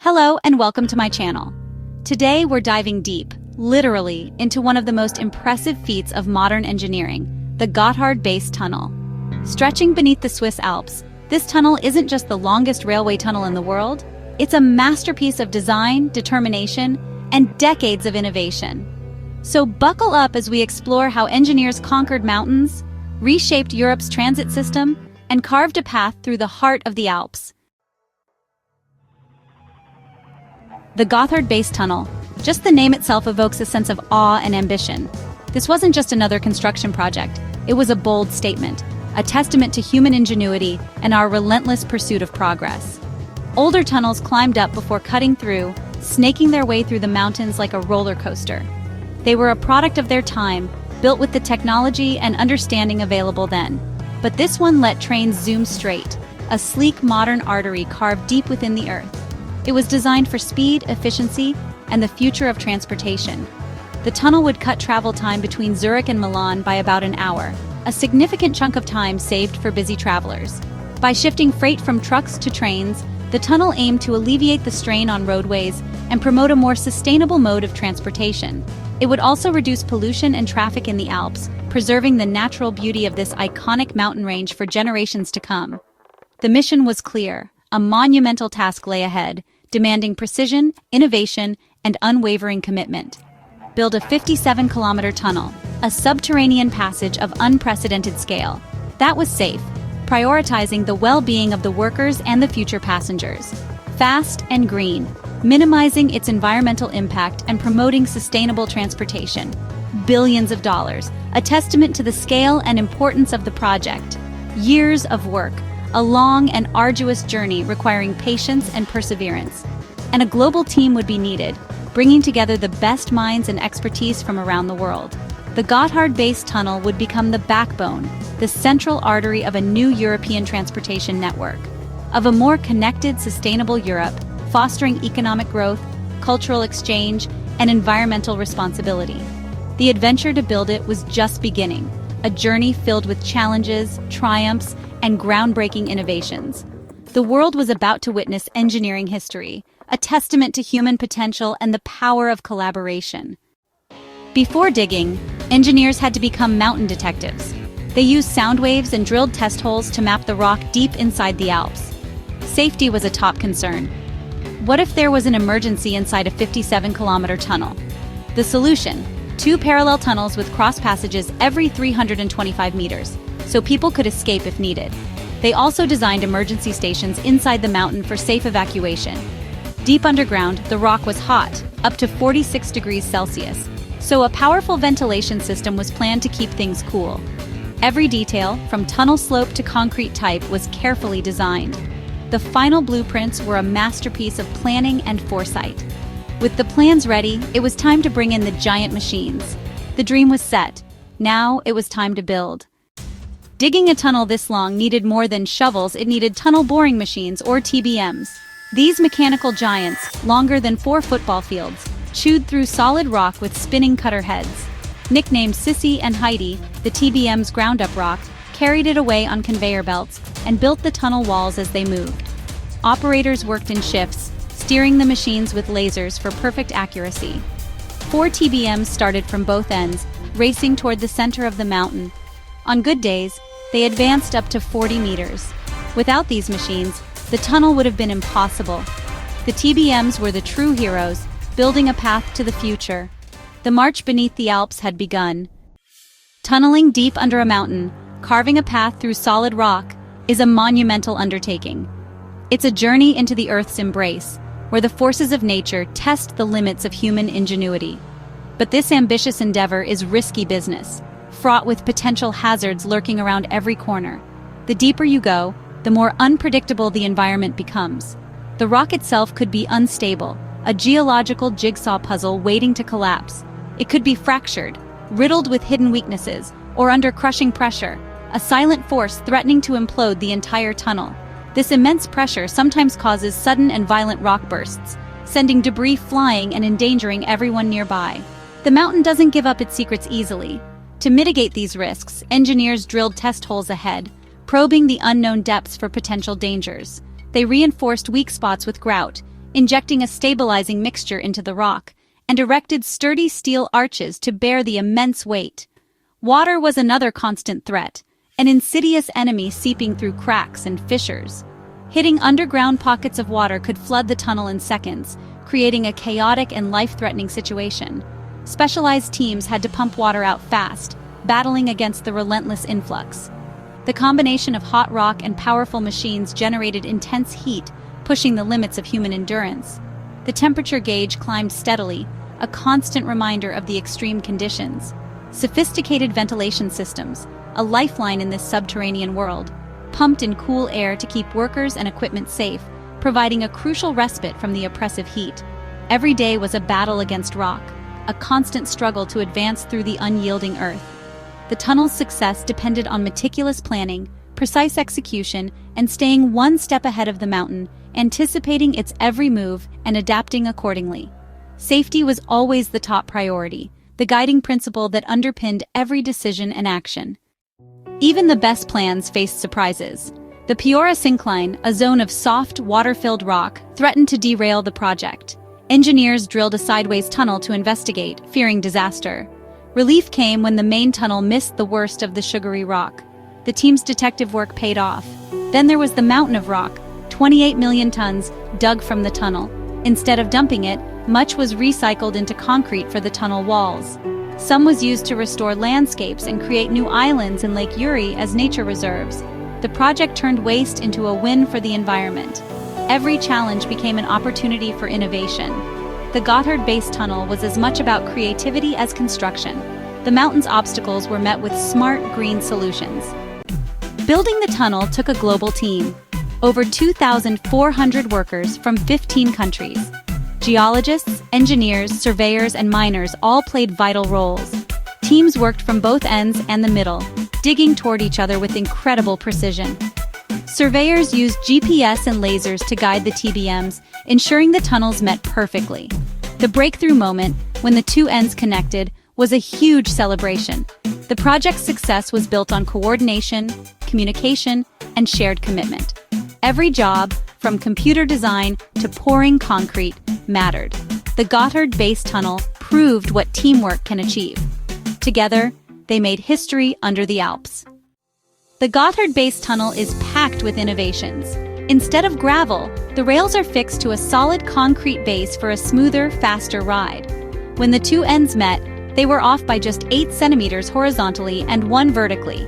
Hello and welcome to my channel. Today we're diving deep, literally, into one of the most impressive feats of modern engineering, the Gotthard Base Tunnel. Stretching beneath the Swiss Alps, this tunnel isn't just the longest railway tunnel in the world, it's a masterpiece of design, determination, and decades of innovation. So buckle up as we explore how engineers conquered mountains, reshaped Europe's transit system, and carved a path through the heart of the Alps. The Gotthard Base Tunnel. Just the name itself evokes a sense of awe and ambition. This wasn't just another construction project. It was a bold statement, a testament to human ingenuity and our relentless pursuit of progress. Older tunnels climbed up before cutting through, snaking their way through the mountains like a roller coaster. They were a product of their time, built with the technology and understanding available then. But this one let trains zoom straight, a sleek modern artery carved deep within the earth. It was designed for speed, efficiency, and the future of transportation. The tunnel would cut travel time between Zurich and Milan by about an hour, a significant chunk of time saved for busy travelers. By shifting freight from trucks to trains, the tunnel aimed to alleviate the strain on roadways and promote a more sustainable mode of transportation. It would also reduce pollution and traffic in the Alps, preserving the natural beauty of this iconic mountain range for generations to come. The mission was clear. A monumental task lay ahead, demanding precision, innovation, and unwavering commitment. Build a 57-kilometer tunnel, a subterranean passage of unprecedented scale. That was safe, prioritizing the well-being of the workers and the future passengers. Fast and green, minimizing its environmental impact and promoting sustainable transportation. Billions of dollars, a testament to the scale and importance of the project. Years of work, a long and arduous journey requiring patience and perseverance. And a global team would be needed, bringing together the best minds and expertise from around the world. The Gotthard Base Tunnel would become the backbone, the central artery of a new European transportation network, of a more connected, sustainable Europe, fostering economic growth, cultural exchange, and environmental responsibility. The adventure to build it was just beginning, a journey filled with challenges, triumphs, and groundbreaking innovations. The world was about to witness engineering history, a testament to human potential and the power of collaboration. Before digging, engineers had to become mountain detectives. They used sound waves and drilled test holes to map the rock deep inside the Alps. Safety was a top concern. What if there was an emergency inside a 57-kilometer tunnel? The solution: 2 parallel tunnels with cross passages every 325 meters, so people could escape if needed. They also designed emergency stations inside the mountain for safe evacuation. Deep underground, the rock was hot, up to 46 degrees Celsius, so a powerful ventilation system was planned to keep things cool. Every detail, from tunnel slope to concrete type, was carefully designed. The final blueprints were a masterpiece of planning and foresight. With the plans ready, it was time to bring in the giant machines. The dream was set. Now it was time to build. Digging a tunnel this long needed more than shovels, it needed tunnel boring machines, or TBMs. These mechanical giants, longer than 4 football fields, chewed through solid rock with spinning cutter heads. Nicknamed Sissy and Heidi, the TBMs ground up rock, carried it away on conveyor belts, and built the tunnel walls as they moved. Operators worked in shifts, steering the machines with lasers for perfect accuracy. 4 TBMs started from both ends, racing toward the center of the mountain. On good days, they advanced up to 40 meters. Without these machines, the tunnel would have been impossible. The TBMs were the true heroes, building a path to the future. The march beneath the Alps had begun. Tunneling deep under a mountain, carving a path through solid rock, is a monumental undertaking. It's a journey into the Earth's embrace, where the forces of nature test the limits of human ingenuity. But this ambitious endeavor is risky business, fraught with potential hazards lurking around every corner. The deeper you go, the more unpredictable the environment becomes. The rock itself could be unstable, a geological jigsaw puzzle waiting to collapse. It could be fractured, riddled with hidden weaknesses, or under crushing pressure, a silent force threatening to implode the entire tunnel. This immense pressure sometimes causes sudden and violent rock bursts, sending debris flying and endangering everyone nearby. The mountain doesn't give up its secrets easily. To mitigate these risks, engineers drilled test holes ahead, probing the unknown depths for potential dangers. They reinforced weak spots with grout, injecting a stabilizing mixture into the rock, and erected sturdy steel arches to bear the immense weight. Water was another constant threat, an insidious enemy seeping through cracks and fissures. Hitting underground pockets of water could flood the tunnel in seconds, creating a chaotic and life-threatening situation. Specialized teams had to pump water out fast, battling against the relentless influx. The combination of hot rock and powerful machines generated intense heat, pushing the limits of human endurance. The temperature gauge climbed steadily, a constant reminder of the extreme conditions. Sophisticated ventilation systems, a lifeline in this subterranean world, pumped in cool air to keep workers and equipment safe, providing a crucial respite from the oppressive heat. Every day was a battle against rock, a constant struggle to advance through the unyielding earth. The tunnel's success depended on meticulous planning, precise execution, and staying one step ahead of the mountain, anticipating its every move and adapting accordingly. Safety was always the top priority, the guiding principle that underpinned every decision and action. Even the best plans faced surprises. The Piora Syncline, a zone of soft, water-filled rock, threatened to derail the project. Engineers drilled a sideways tunnel to investigate, fearing disaster. Relief came when the main tunnel missed the worst of the sugary rock. The team's detective work paid off. Then there was the mountain of rock, 28 million tons, dug from the tunnel. Instead of dumping it, much was recycled into concrete for the tunnel walls. Some was used to restore landscapes and create new islands in Lake Erie as nature reserves. The project turned waste into a win for the environment. Every challenge became an opportunity for innovation. The Gotthard Base Tunnel was as much about creativity as construction. The mountain's obstacles were met with smart, green solutions. Building the tunnel took a global team. Over 2,400 workers from 15 countries. Geologists, engineers, surveyors, and miners all played vital roles. Teams worked from both ends and the middle, digging toward each other with incredible precision. Surveyors used GPS and lasers to guide the TBMs, ensuring the tunnels met perfectly. The breakthrough moment, when the two ends connected, was a huge celebration. The project's success was built on coordination, communication, and shared commitment. Every job, from computer design to pouring concrete, mattered. The Gotthard Base Tunnel proved what teamwork can achieve. Together, they made history under the Alps. The Gotthard Base Tunnel is packed with innovations. Instead of gravel, the rails are fixed to a solid concrete base for a smoother, faster ride. When the two ends met, they were off by just 8 centimeters horizontally and 1 vertically.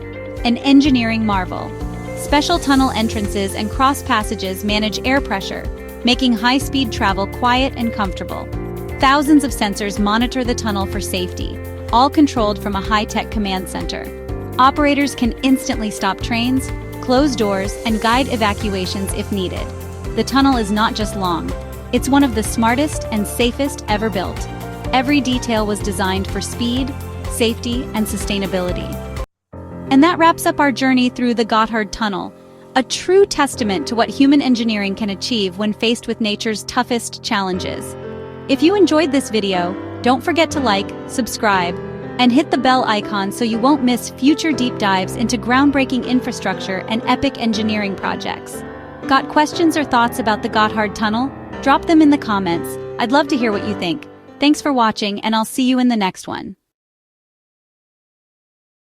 An engineering marvel. Special tunnel entrances and cross passages manage air pressure, making high-speed travel quiet and comfortable. Thousands of sensors monitor the tunnel for safety, all controlled from a high-tech command center. Operators can instantly stop trains, close doors, and guide evacuations if needed. The tunnel is not just long, it's one of the smartest and safest ever built. Every detail was designed for speed, safety, and sustainability. And that wraps up our journey through the Gotthard Tunnel, a true testament to what human engineering can achieve when faced with nature's toughest challenges. If you enjoyed this video, don't forget to like, subscribe, and hit the bell icon so you won't miss future deep dives into groundbreaking infrastructure and epic engineering projects. Got questions or thoughts about the Gotthard Tunnel? Drop them in the comments. I'd love to hear what you think. Thanks for watching, and I'll see you in the next one.